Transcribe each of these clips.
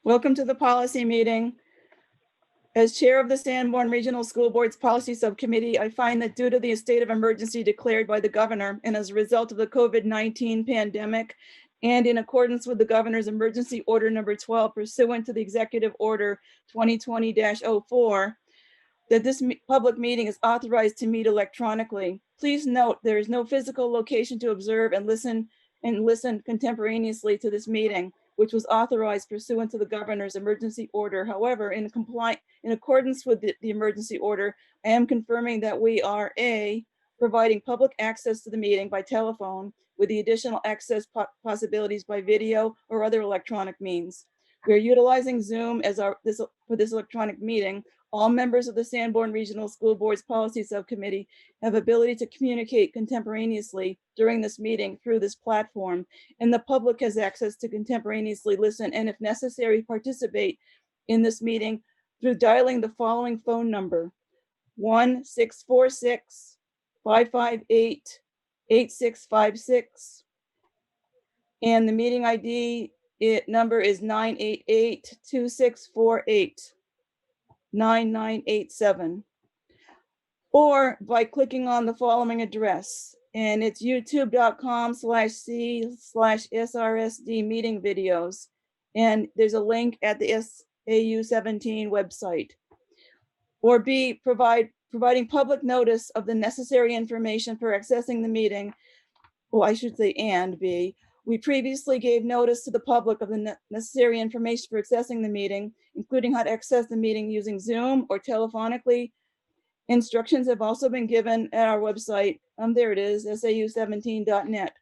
Welcome to the policy meeting. As chair of the Sanborn Regional School Board's Policy Subcommittee, I find that due to the state of emergency declared by the governor and as a result of the COVID-19 pandemic, and in accordance with the governor's emergency order number 12 pursuant to the executive order 2020-04, that this public meeting is authorized to meet electronically. Please note there is no physical location to observe and listen contemporaneously to this meeting, which was authorized pursuant to the governor's emergency order. However, in accordance with the emergency order, I am confirming that we are providing public access to the meeting by telephone with the additional access possibilities by video or other electronic means. We are utilizing Zoom for this electronic meeting. All members of the Sanborn Regional School Board's Policy Subcommittee have ability to communicate contemporaneously during this meeting through this platform, and the public has access to contemporaneously listen and, if necessary, participate in this meeting through dialing the following phone number: 1-646-558-8656, and the meeting ID number is 988-2648. 9987, or by clicking on the following address, and it's youtube.com/c/SRSD meeting videos, and there's a link at the SAU 17 website. Or B, providing public notice of the necessary information for accessing the meeting. Well, I should say and B, we previously gave notice to the public of the necessary information for accessing the meeting, including how to access the meeting using Zoom or telephonically. Instructions have also been given at our website. There it is, sau17.net.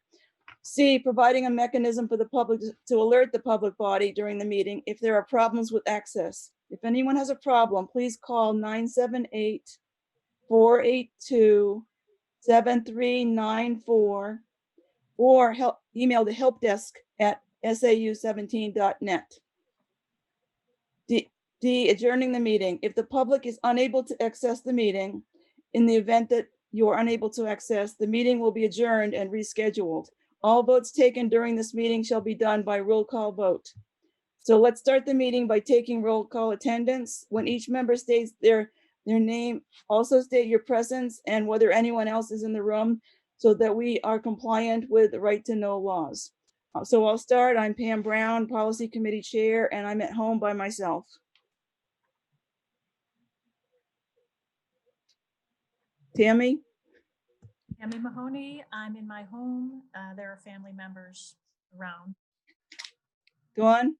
C, providing a mechanism for the public to alert the public body during the meeting if there are problems with access. If anyone has a problem, please call 978-482-7394. or email the help desk at sau17.net. D, adjourning the meeting. If the public is unable to access the meeting, in the event that you are unable to access, the meeting will be adjourned and rescheduled. All votes taken during this meeting shall be done by roll call vote. So let's start the meeting by taking roll call attendance. When each member states their name, also state your presence and whether anyone else is in the room, so that we are compliant with the right to know laws. So I'll start. I'm Pam Brown, Policy Committee Chair, and I'm at home by myself. Tammy? Tammy Mahoney, I'm in my home. There are family members around. Dawn?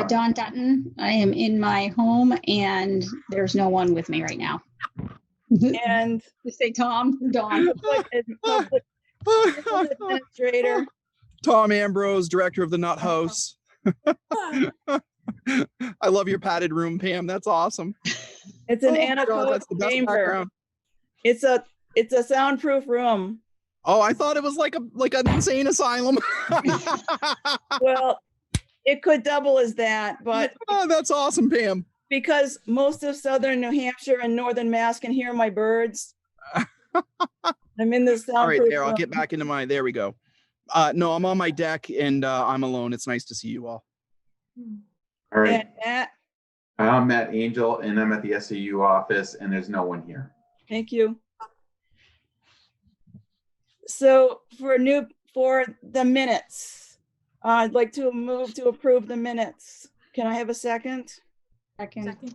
Dawn Dutton, I am in my home and there's no one with me right now. And you say Tom, Dawn. Public Administrator. Tom Ambrose, Director of the Nut House. I love your padded room, Pam. That's awesome. It's an anechoic chamber. It's a soundproof room. Oh, I thought it was like an insane asylum. Well, it could double as that, but that's awesome, Pam. Because most of southern New Hampshire and northern Mass can hear my birds. I'm in this soundproof All right, there, room. I'll get back into there we go. No, I'm on my deck and I'm alone. It's nice to see you all. All right. And Matt? I'm Matt Angel and I'm at the SAU office and there's no one here. Thank you. So for the minutes, I'd like to move to approve the minutes. Can I have a second? Second.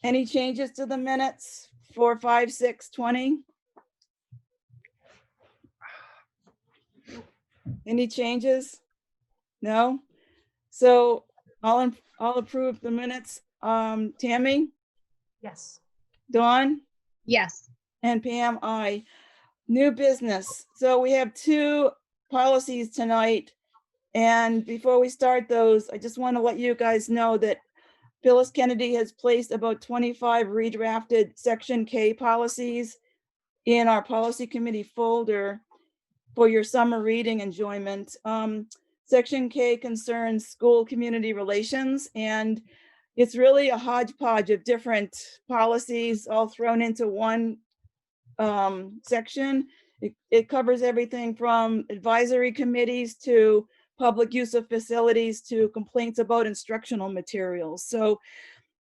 Any changes to the minutes for 5/6/20? Any changes? No? So I'll approve the minutes. Tammy? Yes. Dawn? Yes. And Pam, aye. New business. So we have two policies tonight. And before we start those, I just want to let you guys know that Phyllis Kennedy has placed about 25 redrafted Section K policies in our policy committee folder for your summer reading enjoyment. Section K concerns school community relations, and it's really a hodgepodge of different policies all thrown into one section. It covers everything from advisory committees to public use of facilities to complaints about instructional materials. So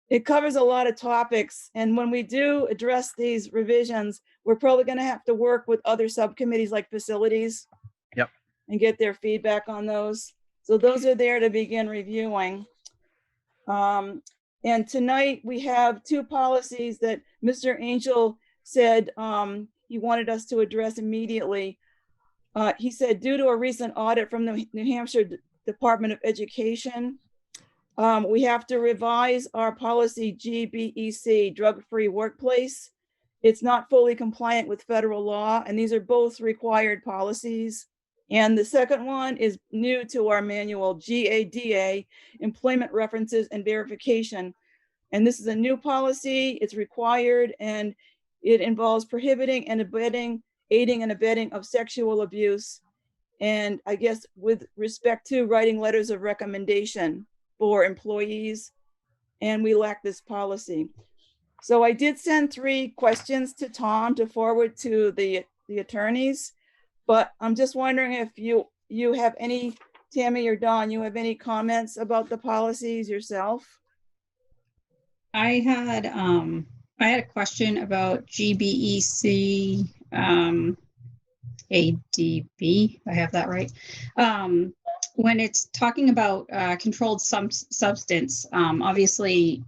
it covers a lot of topics. And when we do address these revisions, we're probably going to have to work with other subcommittees like facilities. Yep. And get their feedback on those. So those are there to begin reviewing. And tonight we have two policies that Mr. Angel said he wanted us to address immediately. He said, due to a recent audit from the New Hampshire Department of Education, we have to revise our policy GBEC, drug-free workplace. It's not fully compliant with federal law, and these are both required policies. And the second one is new to our manual, GADA, employment references and verification. And this is a new policy, it's required, and it involves prohibiting and abetting, aiding and abetting of sexual abuse. And I guess with respect to writing letters of recommendation for employees, and we lack this policy. So I did send 3 questions to Tom to forward to the attorneys, but I'm just wondering if you have any, Tammy or Dawn, you have any comments about the policies yourself? I had a question about GBEC ADB. I have that right. When it's talking about controlled substance, obviously,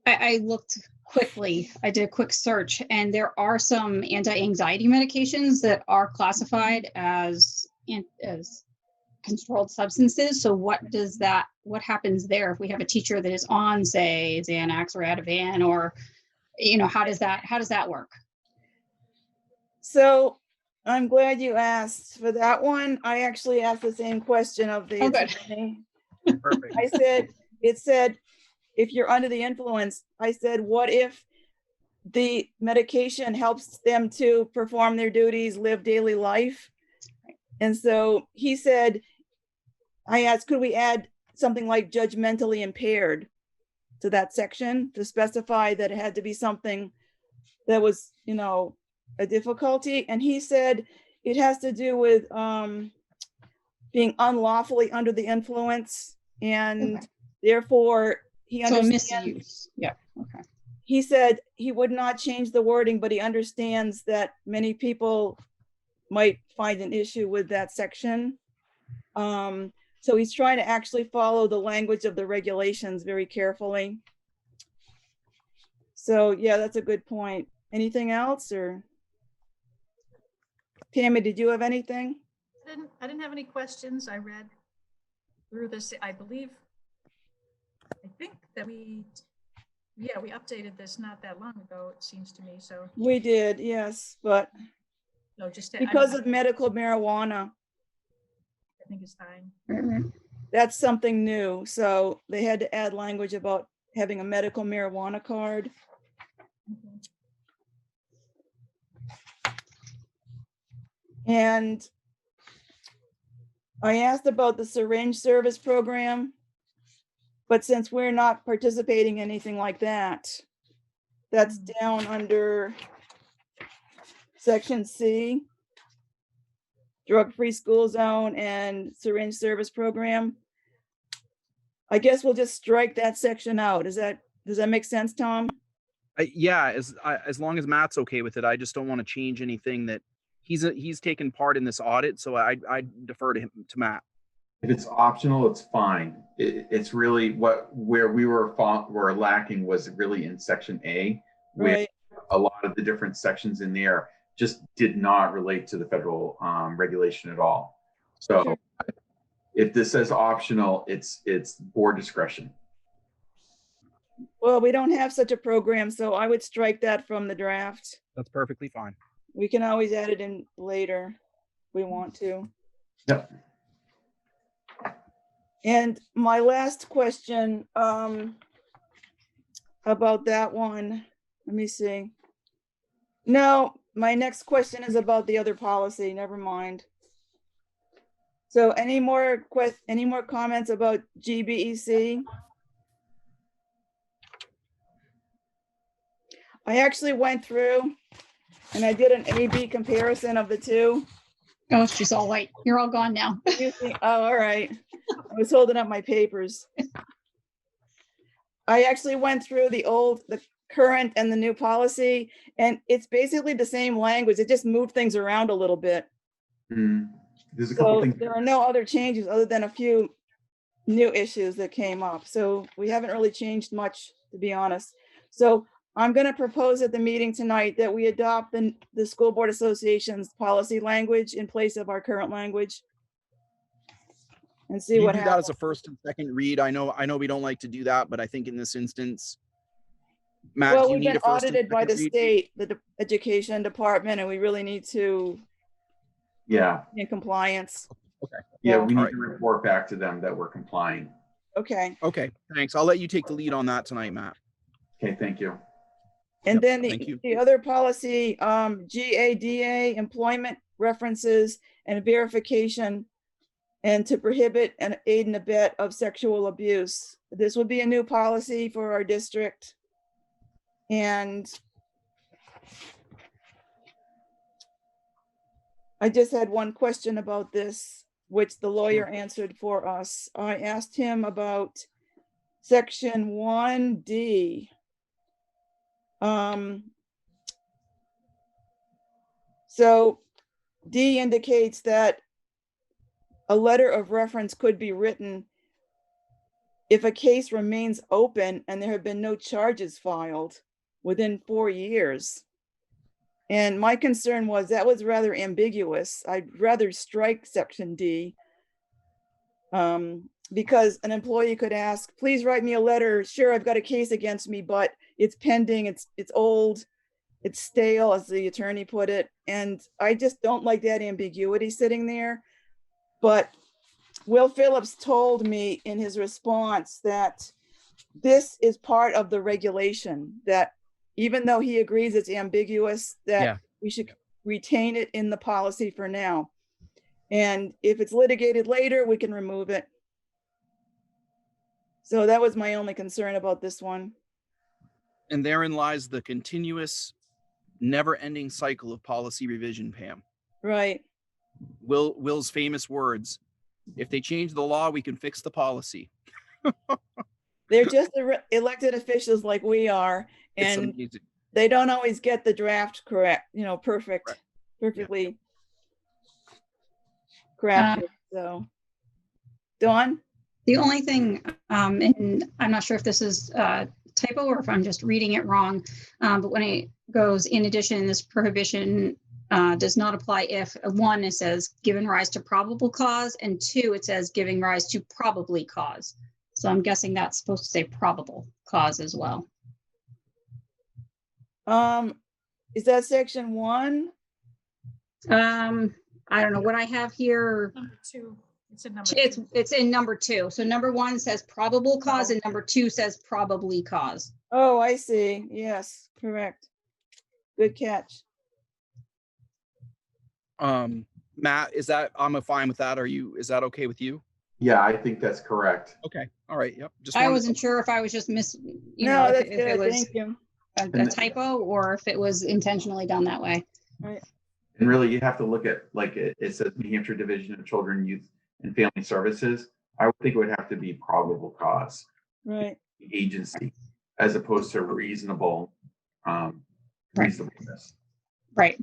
I looked quickly. I did a quick search, and there are some anti-anxiety medications that are classified as controlled substances. So what happens there if we have a teacher that is on, say, Xanax or Ativan, or, how does that work? So I'm glad you asked for that one. I actually asked the same question of the attorney. Perfect. It said, if you're under the influence, I said, what if the medication helps them to perform their duties, live daily life? And so he said, I asked, could we add something like judgmentally impaired to that section to specify that it had to be something that was, a difficulty? And he said it has to do with being unlawfully under the influence, and therefore he understands. So misuse. Yeah. Okay. He said he would not change the wording, but he understands that many people might find an issue with that section. So he's trying to actually follow the language of the regulations very carefully. So yeah, that's a good point. Anything else, or Tammy, did you have anything? I didn't have any questions. I read through this. I think that we updated this not that long ago, it seems to me. So We did, yes, but no, just because of medical marijuana, I think it's fine. Right. that's something new. So they had to add language about having a medical marijuana card. Mhm. And I asked about the syringe service program, but since we're not participating in anything like that, that's down under section C, drug-free school zone and syringe service program. I guess we'll just strike that section out. Does that make sense, Tom? Yeah, as long as Matt's okay with it, I just don't want to change anything that he's taken part in this audit, so I defer to Matt. If it's optional, it's fine. It's really where we were lacking was really in section A, where Right. a lot of the different sections in there just did not relate to the federal regulation at all. So Sure. if this says optional, it's board discretion. Well, we don't have such a program, so I would strike that from the draft. That's perfectly fine. We can always add it in later if we want to. Yep. And my last question about that one, let me see. No, my next question is about the other policy, never mind. So any more comments about GBEC? I actually went through and I did an A/B comparison of the two. Oh, she's all white. You're all gone now. You think- Oh, all right. I was holding up my papers. I actually went through the current and the new policy, and it's basically the same language. It just moved things around a little bit. There's a couple So things. there are no other changes other than a few new issues that came up. So we haven't really changed much, to be honest. So I'm going to propose at the meeting tonight that we adopt the School Board Association's policy language in place of our current language. And see Can you what do that happens. as a first and second read? I know we don't like to do that, but I think in this instance, Matt, Well, do you we've need been a first and audited by the second read? state, the education department, and we really need to Yeah, be in compliance. yeah, So- we need Alright. to report back to them that we're complying. Okay. Okay, thanks. I'll let you take the lead on that tonight, Matt. Okay, thank you. And Yep, then thank you. the other policy, GADA, employment references and verification, and to prohibit and aid and abet of sexual abuse. This would be a new policy for our district. And I just had one question about this, which the lawyer answered for us. I asked him about section 1D. So D indicates that a letter of reference could be written if a case remains open and there have been no charges filed within 4 years. And my concern was that was rather ambiguous. I'd rather strike section D. Because an employee could ask, please write me a letter. Sure, I've got a case against me, but it's pending, it's old, it's stale, as the attorney put it. And I just don't like that ambiguity sitting there. But Will Phillips told me in his response that this is part of the regulation, that even though he agrees it's ambiguous, that Yeah. we should retain it in the policy for now. And if it's litigated later, we can remove it. So that was my only concern about this one. And therein lies the continuous, never-ending cycle of policy revision, Pam. Right. Will's famous words: if they change the law, we can fix the policy. They're just elected officials like we are, It's and amazing. they don't always get the draft correct, perfect, Right. perfectly crafted. So, Dawn? The only thing, and I'm not sure if this is a typo or if I'm just reading it wrong, but when it goes, in addition, this prohibition does not apply if, one, it says given rise to probable cause, and two, it says giving rise to probably cause. So I'm guessing that's supposed to say probable cause as well. Is that section 1? I don't know what I have here. Number 2, it's in number It's 2. it's in number 2. So number 1 says probable cause and number 2 says probably cause. Oh, I see. Yes, correct. Good catch. Matt, I'm fine with that. Is that okay with you? Yeah, I think that's correct. Okay. All right. Yep. Just I wanted- wasn't sure if I was just No, if, that's if it good. was Thank you. a typo or if it was intentionally done that way. Right. And really, you have to look at, like it says New Hampshire Division of Children, Youth, and Family Services. I would think it would have to be probable cause, Right. agency, as opposed to reasonable, reasonableness. Right.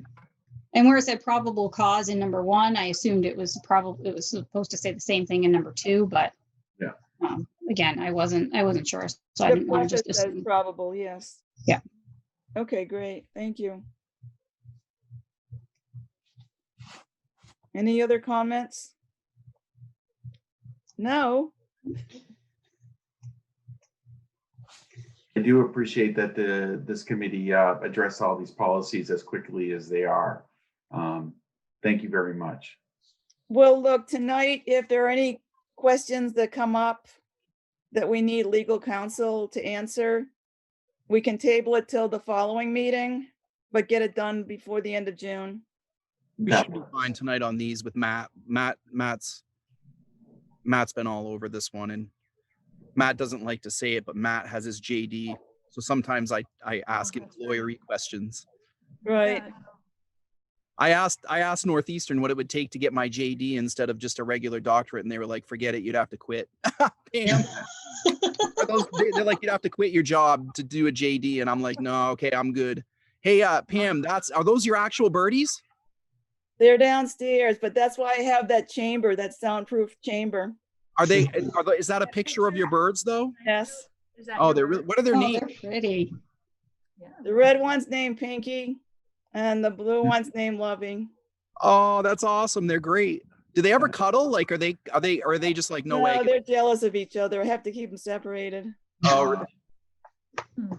And where it said probable cause in number 1, I assumed it was supposed to say the same thing in number 2, but Yeah. Again, I wasn't sure. So I The didn't want to preface just says assume. probable, yes. Yeah. Okay, great. Thank you. Any other comments? No? I do appreciate that this committee addressed all these policies as quickly as they are. Thank you very much. Well, look, tonight, if there are any questions that come up that we need legal counsel to answer, we can table it till the following meeting, but get it done before the end of June. We That should be works. fine tonight on these with Matt. Matt's been all over this one, and Matt doesn't like to say it, but Matt has his JD. So sometimes I ask him lawyery questions. Right. I asked Northeastern what it would take to get my JD instead of just a regular doctorate, and they were like, "Forget it, you'd have to quit." Pam, they're like, "You'd have to quit your job to do a JD," and I'm like, "No, okay, I'm good." Hey, Pam, are those your actual birdies? They're downstairs, but that's why I have that chamber, that soundproof chamber. Is that a picture of your birds though? Yes. Is that Oh, your they're really, bird? what are their Oh, names? they're pretty. Yeah. The red one's named Pinky and the blue one's named Loving. Oh, that's awesome. They're great. Do they ever cuddle? Like, are they just like, no way? No, they're jealous of each other. I have to keep them separated. Oh, really? Hmm.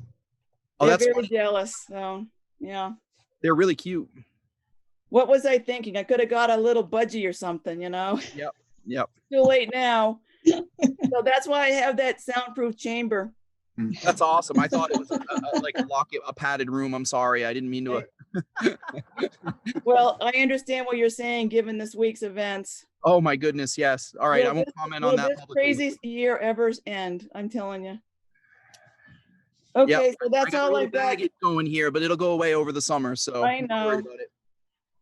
Oh, They're that's very funny. jealous. So, yeah. They're really cute. What was I thinking? I could have got a little budgie or something, you know? Yep. Too late now. So that's why I have that soundproof chamber. That's awesome. I thought it was like a padded room. I'm sorry. I didn't mean to. Well, I understand what you're saying, given this week's events. Oh my goodness. Yes. All right. Will I won't this- comment will on that this publicly. craziest year ever end, I'm telling you. Okay, so I that's got a all little I've got. baggage going here, but it'll go away over the summer. So I I'm not worried know. about it.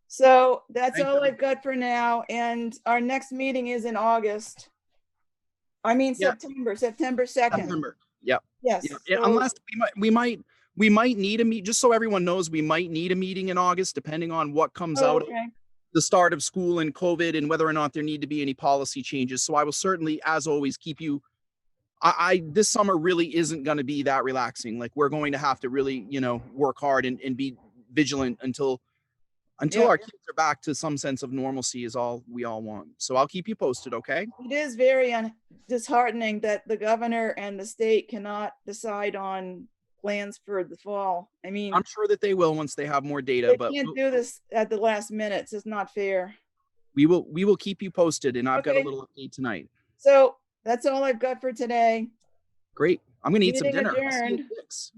So that's Thank all you. I've got for now. And our next meeting is in August. I mean, Yeah. September 2nd. September. Yep. Yes. Yeah, so- unless we might need a meet, just so everyone knows, we might need a meeting in August, depending on what comes Oh, out of okay. the start of school and COVID and whether or not there need to be any policy changes. So I will certainly, as always, keep you. This summer really isn't going to be that relaxing. Like, we're going to have to really, work hard and be vigilant until Yeah. our kids are back to some sense of normalcy is all we all want. So I'll keep you posted. Okay. It is very disheartening that the governor and the state cannot decide on plans for the fall. I mean, I'm sure that they will once they have more data, they but can't do this at the last minute. It's just not fair. we will keep you posted. And I've got a Okay. little update tonight. So that's all I've got for today. Great. I'm going to eat some Meeting dinner. I'll see you at adjourned. 6.